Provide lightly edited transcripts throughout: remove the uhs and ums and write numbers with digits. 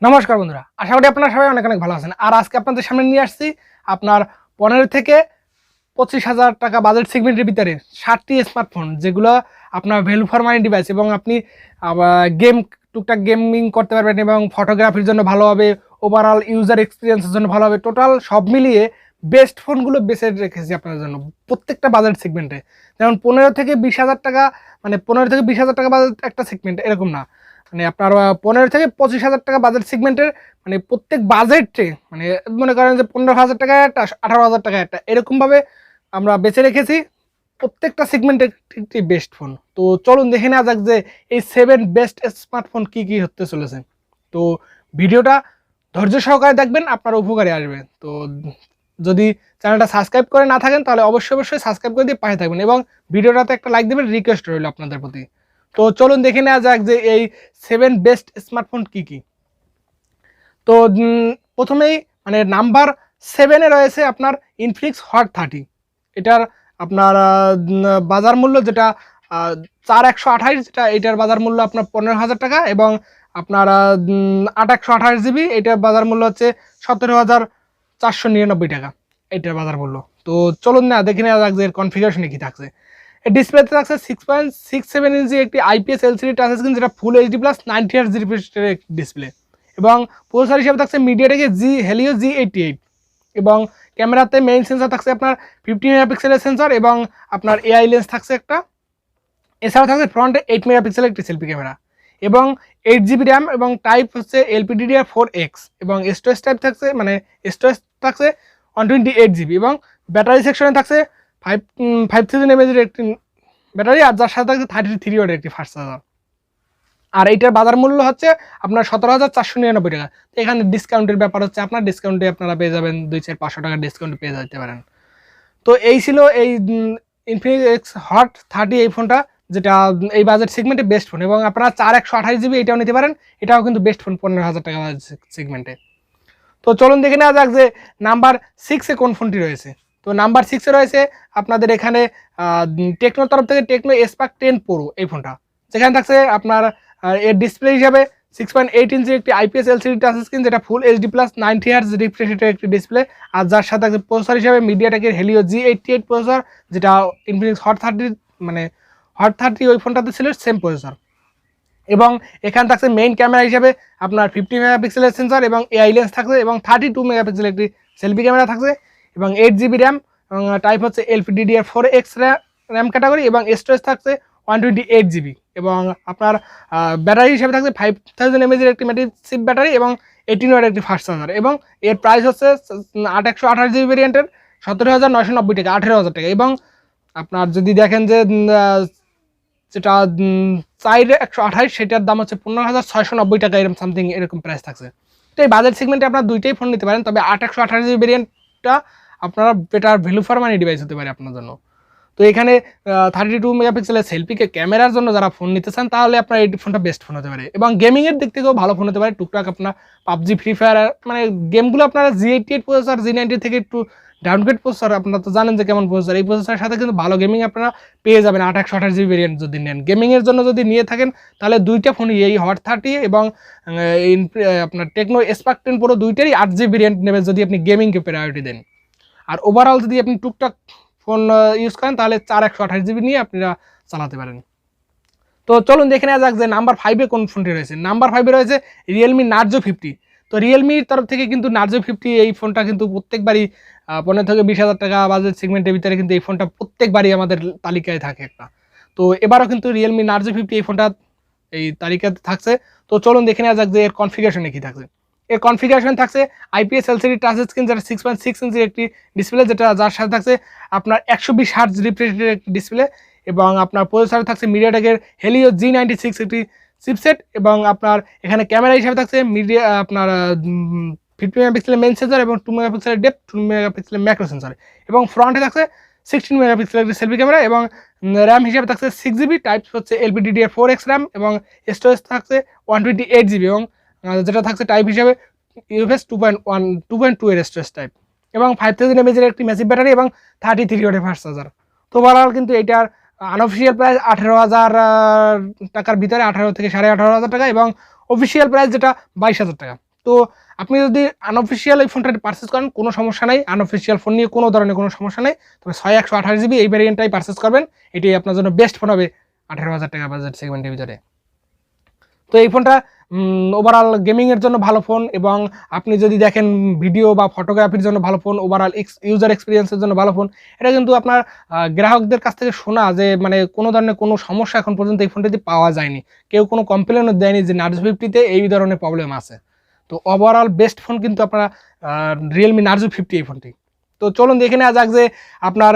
নমস্কার বন্ধুরা, আশা করি আপনারা সবাই অনেক অনেক ভালো আছেন। আর আজকে আপনাদের সামনে নিয়ে আসছি আপনার 15 থেকে 25,000 টাকা বাজেট সেগমেন্টের ভিতরে 60টি স্মার্টফোন, যেগুলো আপনার ভ্যালু ফর মানি ডিভাইস এবং আপনি গেম টুকটাক গেমিং করতে পারবেন এবং ফটোগ্রাফির জন্য ভালো হবে, ওভারঅল ইউজার এক্সপিরিয়েন্সের জন্য ভালো হবে। টোটাল সব মিলিয়ে বেস্ট ফোনগুলো বেছে রেখেছি আপনাদের জন্য প্রত্যেকটা বাজেট সেগমেন্টে। যেমন 15 থেকে 20,000 টাকা, মানে 15 থেকে 20,000 টাকা বাজেট একটা সেগমেন্ট এরকম না, মানে আপনার 15 থেকে 25,000 টাকা বাজেট সেগমেন্টের মানে প্রত্যেক বাজেটে, মানে মনে করেন যে 15,000 টাকা একটা, 18,000 টাকা একটা, এরকমভাবে আমরা বেছে রেখেছি প্রত্যেকটা সেগমেন্টের একটি বেস্ট ফোন। তো চলুন দেখে নেওয়া যাক যে এই 7 বেস্ট স্মার্টফোন কি কি হতে চলেছে। তো ভিডিওটা ধৈর্য সহকারে দেখবেন, আপনার উপকারে আসবে। তো যদি চ্যানেলটা সাবস্ক্রাইব করে না থাকেন তাহলে অবশ্যই সাবস্ক্রাইব করে দিয়ে পাশে থাকবেন এবং ভিডিওটাতে একটা লাইক দেবেন, রিকোয়েস্ট রইল আপনাদের প্রতি। তো চলুন দেখে নেওয়া যাক যে এই 7 বেস্ট স্মার্টফোন কি কি। তো প্রথমেই মানে নাম্বার 7-এ রয়েছে আপনার ইনফিনিক্স হট 30। এটার আপনার বাজার মূল্য যেটা 4128, যেটা এটার বাজার মূল্য আপনার 15,000 টাকা এবং আপনার 8 জিবি এটার বাজার মূল্য হচ্ছে 17,499 টাকা এটার বাজার মূল্য। তো চলুন না দেখে নেওয়া যাক যে এর কনফিগারেশনে কি থাকছে। এর ডিসপ্লেতে থাকছে 6.67 ইঞ্চি একটি IPS LCD টাচ স্ক্রিন, যেটা ফুল HD প্লাস 90 Hz রিফ্রেশের একটি ডিসপ্লে এবং প্রসেসর হিসেবে থাকছে মিডিয়াটেকের হেলিও G88 এবং ক্যামেরাতে মেইন সেন্সর থাকছে আপনার 50 মেগাপিক্সেলের সেন্সর এবং আপনার AI লেন্স থাকছে একটা। এছাড়াও থাকছে ফ্রন্টে 8 মেগাপিক্সেলের একটি সেলফি ক্যামেরা এবং 8 GB র্যাম এবং টাইপ হচ্ছে LPDDR4X এবং স্টোরেজ টাইপ থাকছে, মানে স্টোরেজ থাকছে 128 GB এবং ব্যাটারি সেকশনে থাকছে 5000 mAh একটি ব্যাটারি, আর যার সাথে থাকছে 33 ওয়াটের একটি ফাস্ট চার্জার। আর এইটার বাজার মূল্য হচ্ছে আপনার 17,499 টাকা। তো এখানে ডিসকাউন্টের ব্যাপার হচ্ছে, আপনার ডিসকাউন্টে আপনারা পেয়ে যাবেন 200-500 টাকার ডিসকাউন্ট পেয়ে যেতে পারেন। তো এই ছিল এই ইনফিনিক্স হট 30 এই ফোনটা, যেটা এই বাজেট সেগমেন্টে বেস্ট ফোন এবং আপনারা 4128 GB এটাও নিতে পারেন, এটাও কিন্তু বেস্ট ফোন 15,000 টাকা সেগমেন্টে। তো চলুন দেখে নেওয়া যাক যে নাম্বার 6-এ কোন ফোনটি রয়েছে। তো নাম্বার 6-এ রয়েছে আপনাদের এখানে টেকনোর তরফ থেকে টেকনো স্পার্ক 10 প্রো এই ফোনটা, যেখানে থাকছে আপনার এর ডিসপ্লে হিসাবে 6.8 ইঞ্চি একটি IPS LCD টাচ স্ক্রিন, যেটা ফুল HD প্লাস 90 Hz রিফ্রেশের একটি ডিসপ্লে, আর যার সাথে থাকছে প্রসেসর হিসাবে মিডিয়াটেকের হেলিও G88 প্রসেসর, যেটা ইনফিনিক্স হট 30 মানে হট 30 ওই ফোনটাতে ছিল সেম প্রসেসর। এবং এখানে থাকছে মেইন ক্যামেরা হিসাবে আপনার 50 মেগাপিক্সেলের সেন্সর এবং AI লেন্স থাকছে এবং 32 মেগাপিক্সেলের একটি সেলফি ক্যামেরা থাকছে এবং 8 GB র্যাম এবং টাইপ হচ্ছে LPDDR4X র্যাম ক্যাটাগরি এবং স্টোরেজ থাকছে 128 GB এবং আপনার ব্যাটারি হিসাবে থাকছে 5000 mAh একটি ম্যাগনেটিক ব্যাটারি এবং 18 ওয়াটের একটি ফাস্ট চার্জার এবং এর প্রাইস হচ্ছে 128 GB ভেরিয়েন্টের 17,990 টাকা, 18,000 টাকা। এবং আপনার যদি দেখেন যে যেটা 4128 সেটার দাম হচ্ছে 15,690 টাকা, এরকম সামথিং এরকম প্রাইস থাকছে। তো এই বাজেট সেগমেন্টে আপনারা দুইটাই ফোন নিতে পারেন, তবে 128 GB ভেরিয়েন্টটা আপনারা better value for money device হতে পারে আপনার জন্য। তো এখানে 32 মেগাপিক্সেলের সেলফিকে ক্যামেরার জন্য যারা ফোন নিতে চান তাহলে আপনার এই ফোনটা বেস্ট ফোন হতে পারে এবং গেমিংয়ের দিক থেকেও ভালো ফোন হতে পারে। টুকটাক আপনার পাবজি, ফ্রি ফায়ার মানে গেমগুলো আপনারা G88 প্রসেসর, G90 থেকে একটু ডাউনগ্রেড প্রসেসর, আপনারা তো জানেন যে কেমন প্রসেসর, এই প্রসেসরের সাথে কিন্তু ভালো গেমিং আপনারা পেয়ে যাবেন 128 GB ভেরিয়েন্ট যদি নেন। গেমিংয়ের জন্য যদি নিয়ে থাকেন তাহলে দুইটা ফোনই, এই হট 30 এবং আপনার টেকনো স্পার্ক 10 প্রো দুইটারই 8 GB ভেরিয়েন্ট নেবেন যদি আপনি গেমিংকে প্রায়োরিটি দেন। আর ওভারঅল যদি আপনি টুকটাক ফোন ইউজ করেন তাহলে 4128 GB নিয়ে আপনারা চালাতে পারেন। তো চলুন দেখে নেওয়া যাক যে নাম্বার 5-এ কোন ফোনটি রয়েছে। নাম্বার 5-এ রয়েছে রিয়েলমি নার্জো 50। তো রিয়েলমির তরফ থেকে কিন্তু নার্জো 50 এই ফোনটা কিন্তু প্রত্যেকবারই 15 থেকে 20,000 টাকা বাজেট সেগমেন্টের ভিতরে কিন্তু এই ফোনটা প্রত্যেকবারই আমাদের তালিকায় থাকে একটা। তো এবারও কিন্তু রিয়েলমি নার্জো 50 এই ফোনটা এই তালিকাতে থাকছে। তো চলুন দেখে নেওয়া যাক যে এর কনফিগারেশনে কি থাকছে। এর কনফিগারেশন থাকছে IPS LCD টাচ স্ক্রিন, যেটা 6.6 ইঞ্চির একটি ডিসপ্লে, যেটা যার সাথে থাকছে আপনার 120 Hz রিফ্রেশের একটি ডিসপ্লে এবং আপনার প্রসেসরে থাকছে মিডিয়াটেকের হেলিও G96 একটি চিপসেট এবং আপনার এখানে ক্যামেরা হিসাবে থাকছে আপনার 50 মেগাপিক্সেলের মেইন সেন্সর এবং 2 মেগাপিক্সেলের ডেপথ, 2 মেগাপিক্সেলের ম্যাক্রো সেন্সর এবং ফ্রন্টে থাকছে 16 মেগাপিক্সেলের একটি সেলফি ক্যামেরা এবং র্যাম হিসাবে থাকছে 6 GB, টাইপ হচ্ছে LPDDR4X র্যাম এবং স্টোরেজ থাকছে 128 GB এবং যেটা থাকছে টাইপ হিসাবে UFS 2.2 এর স্টোরেজ টাইপ এবং 5000 mAh একটি ম্যাসিভ ব্যাটারি এবং 33 ওয়াটের ফাস্ট চার্জার। তো ওভারঅল কিন্তু এটার আনঅফিসিয়াল প্রাইস 18,000 টাকার ভিতরে, 18 থেকে 18,500 টাকা এবং অফিসিয়াল প্রাইস যেটা 22,000 টাকা। তো আপনি যদি আনঅফিসিয়াল এই ফোনটা পারচেস করেন কোনো সমস্যা নেই, আনঅফিসিয়াল ফোন নিয়ে কোনো ধরনের কোনো সমস্যা নেই, তবে 6128 জিবি এই ভ্যারিয়েন্টটাই পারচেস করবেন, এটাই আপনার জন্য বেস্ট ফোন হবে 18,000 টাকা বাজেট সেগমেন্টের ভিতরে। তো এই ফোনটা ওভারঅল গেমিংয়ের জন্য ভালো ফোন, এবং আপনি যদি দেখেন ভিডিও বা ফটোগ্রাফির জন্য ভালো ফোন, ওভারঅল ইউজার এক্সপিরিয়েন্সের জন্য ভালো ফোন। এটা কিন্তু আপনার গ্রাহকদের কাছ থেকে শোনা যে মানে কোনো ধরনের কোনো সমস্যা এখন পর্যন্ত এই ফোনটিতে পাওয়া যায়নি, কেউ কোনো কমপ্লেনও দেয়নি যে নার্জো 50-তে এই ধরনের প্রবলেম আছে। তো ওভারঅল বেস্ট ফোন কিন্তু আপনারা রিয়েলমি নার্জো 50 এই ফোনটি। তো চলুন দেখে নেওয়া যাক যে আপনার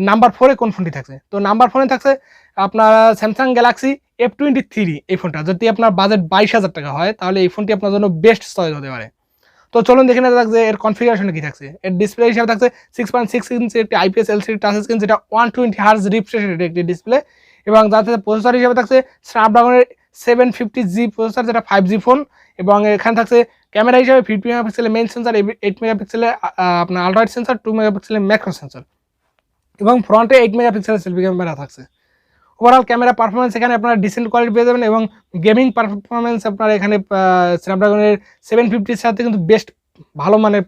নাম্বার 4-এ কোন ফোনটি থাকছে। তো নাম্বার 4-এ থাকছে আপনার স্যামসাং গ্যালাক্সি F23 এই ফোনটা। যদি আপনার বাজেট 22,000 টাকা হয় তাহলে এই ফোনটি আপনার জন্য বেস্ট চয়েস হতে পারে। তো চলুন দেখে নেওয়া যাক যে এর কনফিগারেশনে কি থাকছে। এর ডিসপ্লে হিসাবে থাকছে 6.6 ইঞ্চি একটি IPS LCD টাচ স্ক্রিন, যেটা 120 হার্জ রিফ্রেশ রেটের একটি ডিসপ্লে, এবং যার সাথে প্রসেসর হিসাবে থাকছে স্ন্যাপড্রাগনের 750G প্রসেসর, যেটা 5G ফোন, এবং এখানে থাকছে ক্যামেরা হিসাবে 50 মেগাপিক্সেলের মেইন সেন্সর, 8 মেগাপিক্সেলের আপনার আলট্রাওয়াইড সেন্সর, 2 মেগাপিক্সেলের ম্যাক্রো সেন্সর, এবং ফ্রন্টে 8 মেগাপিক্সেলের সেলফি ক্যামেরা থাকছে। ওভারঅল ক্যামেরা পারফরমেন্স এখানে আপনারা ডিসেন্ট কোয়ালিটি পেয়ে যাবেন, এবং গেমিং পারফরমেন্স আপনার এখানে স্ন্যাপড্রাগনের 750-র সাথে কিন্তু বেস্ট ভালো মানের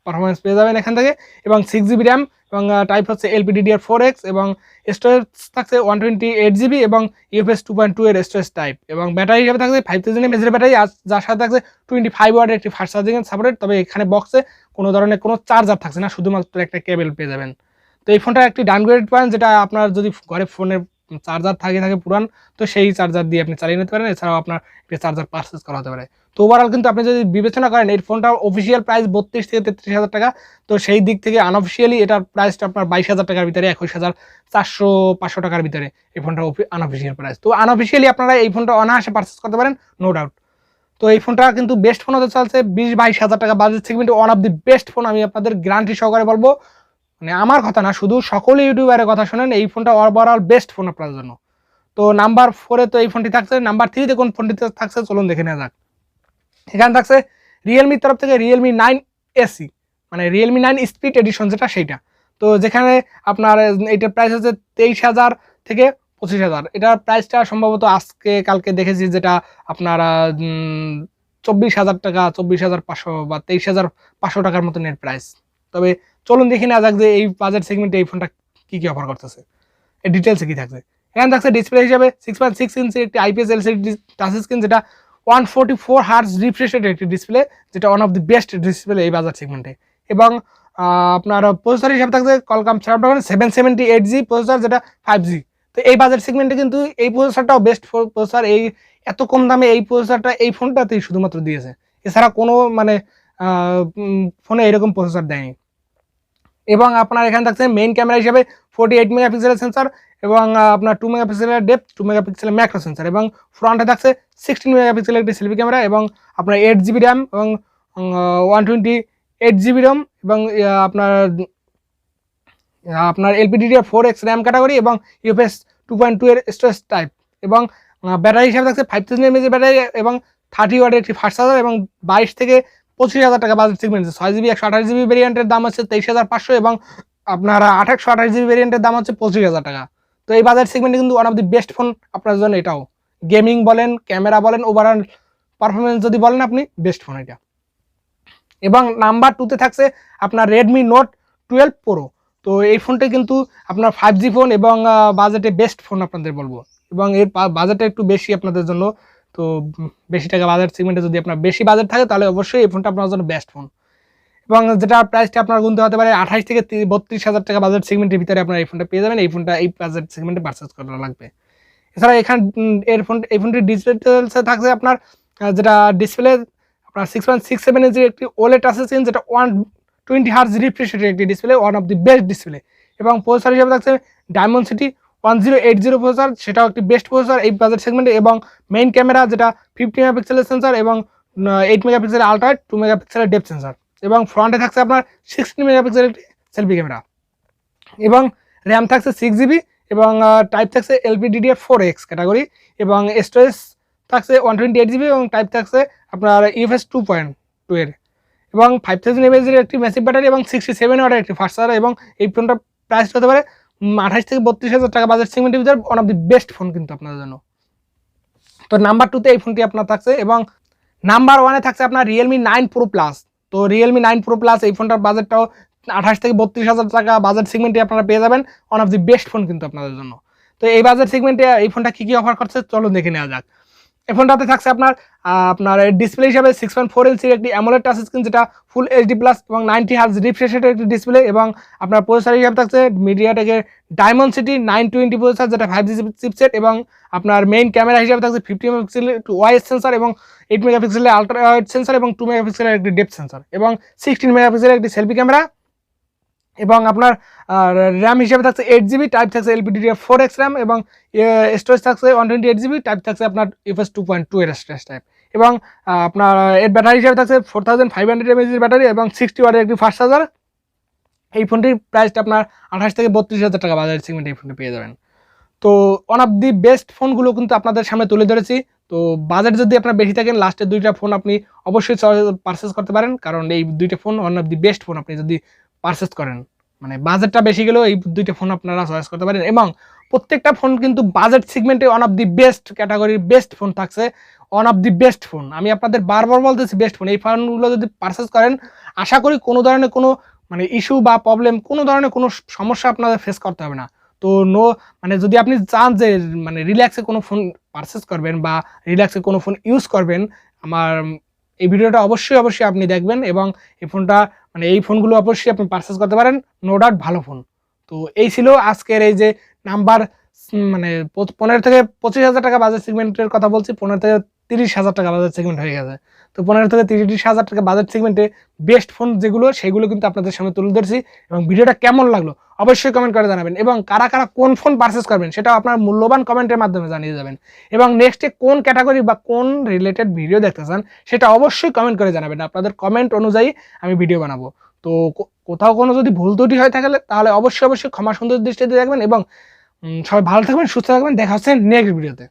পারফরমেন্স পেয়ে যাবেন এখান থেকে, এবং 6GB র্যাম, এবং টাইপ হচ্ছে LPDDR4X, এবং স্টোরেজ থাকছে 128GB, এবং UFS 2.2 এর স্টোরেজ টাইপ, এবং ব্যাটারি হিসেবে থাকছে 5000 mAh ব্যাটারি, যার সাথে থাকছে 25 ওয়াটের একটি ফাস্ট চার্জিং সাপোর্টেড। তবে এখানে বক্সে কোনো ধরনের কোনো চার্জার থাকছে না, শুধুমাত্র একটা কেবল পেয়ে যাবেন। তো এই ফোনটা একটি ডাউনগ্রেড পয়েন্ট, যেটা আপনার যদি ঘরে ফোনের চার্জার থাকে পুরান, তো সেই চার্জার দিয়ে আপনি চালিয়ে নিতে পারেন, এছাড়াও আপনার চার্জার পারচেস করা হতে পারে। তো ওভারঅল কিন্তু আপনি যদি বিবেচনা করেন এই ফোনটার অফিসিয়াল প্রাইস 32 থেকে 33,000 টাকা, তো সেই দিক থেকে আনঅফিসিয়ালি এটার প্রাইসটা আপনার 22,000 টাকার ভিতরে, 21,400-500 টাকার ভিতরে এই ফোনটা আনঅফিসিয়াল প্রাইস। তো আনঅফিসিয়ালি আপনারা এই ফোনটা অনায়াসে পারচেস করতে পারেন, নো ডাউট। তো এই ফোনটা কিন্তু বেস্ট ফোন হতে চলছে 20-22,000 টাকা বাজেট সেগমেন্টে, one of the best phone, আমি আপনাদের গ্যারান্টি সহকারে বলবো, মানে আমার কথা না, শুধু সকলে ইউটিউবারের কথা শোনেন, এই ফোনটা ওভারঅল বেস্ট ফোন আপনার জন্য। তো নাম্বার 4-এ তো এই ফোনটি থাকছে। নাম্বার 3-তে কোন ফোনটি থাকছে চলুন দেখে নেওয়া যাক। এখানে থাকছে রিয়েলমির তরফ থেকে রিয়েলমি 9SE, মানে রিয়েলমি 9 স্পিড এডিশন, যেটা সেইটা। তো যেখানে আপনার এইটার প্রাইস হচ্ছে 23,000 থেকে 25,000। এটার প্রাইসটা সম্ভবত আজকে কালকে দেখেছি, যেটা আপনার 24,000 টাকা, 24,500 বা 23,500 টাকার মতো নেট প্রাইস। তবে চলুন দেখে নেওয়া যাক যে এই বাজেট সেগমেন্টে এই ফোনটা কি কি অফার করতেছে, এই ডিটেলসে কি থাকছে। এখানে থাকছে ডিসপ্লে হিসাবে 6.6 ইঞ্চি একটি IPS LCD টাচ স্ক্রিন, যেটা 144 হার্জ রিফ্রেশ রেটের একটি ডিসপ্লে, যেটা one of the best display এই বাজার সেগমেন্টে। এবং আপনার প্রসেসর হিসাবে থাকছে কলকাম স্ন্যাপড্রাগন 778G প্রসেসর, যেটা 5G। তো এই বাজেট সেগমেন্টে কিন্তু এই প্রসেসরটাও বেস্ট প্রসেসর, এই এত কম দামে এই প্রসেসরটা এই ফোনটাতেই শুধুমাত্র দিয়েছে, এছাড়া কোনো মানে ফোনে এরকম প্রসেসর দেয়নি। এবং আপনার এখানে থাকছে মেইন ক্যামেরা হিসাবে 48 মেগাপিক্সেলের সেন্সর, এবং আপনার 2 মেগাপিক্সেলের ডেপথ, 2 মেগাপিক্সেলের ম্যাক্রো সেন্সর, এবং ফ্রন্টে থাকছে 16 মেগাপিক্সেলের একটি সেলফি ক্যামেরা, এবং আপনার 8GB র্যাম, এবং 128GB র্যাম, এবং আপনার LPDDR4X র্যাম ক্যাটাগরি, এবং UFS 2.2 এর স্টোরেজ টাইপ, এবং ব্যাটারি হিসাবে থাকছে 5000 mAh ব্যাটারি, এবং 30 ওয়াটের একটি ফাস্ট চার্জার, এবং 22 থেকে 25,000 টাকা বাজেট সেগমেন্টে 6GB 128GB ভেরিয়েন্টের দাম হচ্ছে 23,500, এবং আপনার 128GB ভেরিয়েন্টের দাম হচ্ছে 25,000 টাকা। তো এই বাজেট সেগমেন্টে কিন্তু one of the best phone আপনার জন্য এটাও, গেমিং বলেন, ক্যামেরা বলেন, ওভারঅল পারফরমেন্স যদি বলেন আপনি, বেস্ট ফোন এটা। এবং নাম্বার 2-তে থাকছে আপনার রেডমি নোট 12 প্রো। তো এই ফোনটা কিন্তু আপনার 5G ফোন, এবং বাজেটে বেস্ট ফোন আপনাদের বলবো, এবং এর বাজেটটা একটু বেশি আপনাদের জন্য। তো বেশি টাকা বাজেট সেগমেন্টে যদি আপনার বেশি বাজেট থাকে তাহলে অবশ্যই এই ফোনটা আপনার জন্য বেস্ট ফোন, এবং যেটা প্রাইসটা আপনার গুনতে হতে পারে 28 থেকে 32,000 টাকা বাজেট সেগমেন্টের ভিতরে আপনার এই ফোনটা পেয়ে যাবেন। এই ফোনটা এই বাজেট সেগমেন্টে পারচেস করা লাগবে। এছাড়া এখানে এই ফোনটির ডিসপ্লে থাকছে আপনার যেটা ডিসপ্লে আপনার 6.67 ইঞ্চির একটি OLED টাচ স্ক্রিন, যেটা 120 হার্জ রিফ্রেশ রেটের একটি display, one of the best display. এবং প্রসেসর হিসেবে থাকছে Dimensity 1080 প্রসেসর, সেটাও একটি বেস্ট প্রসেসর এই বাজেট সেগমেন্টে। এবং মেইন ক্যামেরা যেটা 50 মেগাপিক্সেলের সেন্সর, এবং 8 মেগাপিক্সেলের আলট্রাওয়াইড, 2 মেগাপিক্সেলের ডেপথ সেন্সর, এবং ফ্রন্টে থাকছে আপনার 16 মেগাপিক্সেলের একটি সেলফি ক্যামেরা, এবং র্যাম থাকছে 6GB, এবং টাইপ থাকছে LPDDR4X ক্যাটাগরি, এবং স্টোরেজ থাকছে 128GB, এবং টাইপ থাকছে আপনার UFS 2.2 এর, এবং 5000 mAh একটি ম্যাসিভ ব্যাটারি, এবং 67 ওয়াটের একটি ফাস্ট চার্জার। এবং এই ফোনটার প্রাইস হতে পারে 28 থেকে 32,000 টাকা বাজেট সেগমেন্টের ভিতরে, one of the best phone কিন্তু আপনাদের জন্য। তো নাম্বার 2-তে এই ফোনটি আপনার থাকছে। এবং নাম্বার 1-এ থাকছে আপনার রিয়েলমি 9 Pro Plus। তো রিয়েলমি 9 Pro Plus এই ফোনটার বাজেটটাও 28 থেকে 32,000 টাকা বাজেট সেগমেন্টে আপনারা পেয়ে যাবেন। One of the best phone কিন্তু আপনাদের জন্য। তো এই বাজেট সেগমেন্টে এই ফোনটা কি অফার করছে চলুন দেখে নেওয়া যাক। এই ফোনটাতে থাকছে আপনার ডিসপ্লে হিসাবে 6.4 ইঞ্চির একটি অ্যামোলেড টাচ স্ক্রিন, যেটা ফুল এইচডি প্লাস এবং 90 হার্জ রিফ্রেশ রেটের একটি ডিসপ্লে, এবং আপনার প্রসেসর হিসাবে থাকছে মিডিয়াটেকের ডায়মন্ডসিটি 920 প্রসেসর, যেটা 5G চিপসেট, এবং আপনার মেইন ক্যামেরা হিসাবে থাকছে 50 মেগাপিক্সেলের একটি ওয়াইড সেন্সর, এবং 8 মেগাপিক্সেলের আলট্রা ওয়াইড সেন্সর, এবং 2 মেগাপিক্সেলের একটি ডেপথ সেন্সর, এবং 16 মেগাপিক্সেলের একটি সেলফি ক্যামেরা, এবং আপনার র্যাম হিসেবে থাকছে 8 GB, টাইপ থাকছে LPDDR4X র্যাম, এবং স্টোরেজ থাকছে 128 GB, টাইপ থাকছে আপনার UFS 2.2 এর স্টোরেজ টাইপ, এবং আপনার এর ব্যাটারি হিসেবে থাকছে 4500 mAh ব্যাটারি, এবং 60 ওয়াটের একটি ফাস্ট চার্জার। এই ফোনটির প্রাইসটা আপনার 28 থেকে 32,000 টাকা বাজার সেগমেন্টে এই ফোনটি পেয়ে যাবেন। তো ওয়ান অফ দি বেস্ট ফোনগুলো কিন্তু আপনাদের সামনে তুলে ধরেছি। তো বাজেট যদি আপনার বেশি থাকেন, লাস্টের দুইটা ফোন আপনি অবশ্যই পারচেস করতে পারেন, কারণ এই দুইটা phone one of the best phone আপনি যদি পারচেস করেন। মানে বাজেটটা বেশি গেলেও এই দুইটা ফোন আপনারা চয়েস করতে পারেন, এবং প্রত্যেকটা ফোন কিন্তু বাজেট সেগমেন্টে ওয়ান অফ দি বেস্ট ক্যাটাগরির বেস্ট ফোন থাকছে। One of the best phone, আমি আপনাদের বারবার বলতেছি বেস্ট ফোন। এই ফোনগুলো যদি পারচেস করেন, আশা করি কোনো ধরনের কোনো মানে ইস্যু বা প্রবলেম, কোনো ধরনের কোনো সমস্যা আপনাদের ফেস করতে হবে না। তো মানে যদি আপনি চান যে মানে রিল্যাক্সে কোনো ফোন পারচেস করবেন বা রিল্যাক্সে কোনো ফোন ইউজ করবেন, আমার এই ভিডিওটা অবশ্যই আপনি দেখবেন, এবং এই ফোনটা মানে এই ফোনগুলো অবশ্যই আপনি পারচেস করতে পারেন, নো ডাউট ভালো ফোন। তো এই ছিল আজকের এই যে নাম্বার মানে 15 থেকে 25,000 টাকা বাজেট সেগমেন্টের কথা বলছি, 15 থেকে 30,000 টাকা বাজেট সেগমেন্ট হয়ে গেছে। তো 15 থেকে 30,000 টাকা বাজেট সেগমেন্টে বেস্ট ফোন যেগুলো, সেগুলো কিন্তু আপনাদের সামনে তুলে ধরছি। এবং ভিডিওটা কেমন লাগলো অবশ্যই কমেন্ট করে জানাবেন, এবং কারা কারা কোন ফোন পারচেস করবেন সেটাও আপনার মূল্যবান কমেন্টের মাধ্যমে জানিয়ে যাবেন, এবং নেক্সটে কোন ক্যাটাগরি বা কোন রিলেটেড ভিডিও দেখতে চান সেটা অবশ্যই কমেন্ট করে জানাবেন। আপনাদের কমেন্ট অনুযায়ী আমি ভিডিও বানাবো। তো কোথাও কোনো যদি ভুল ত্রুটি হয়ে থাকে তাহলে অবশ্যই ক্ষমা সুন্দর দৃষ্টিতে দেখবেন, এবং সবাই ভালো থাকবেন, সুস্থ থাকবেন। দেখা হচ্ছে নেক্সট ভিডিওতে।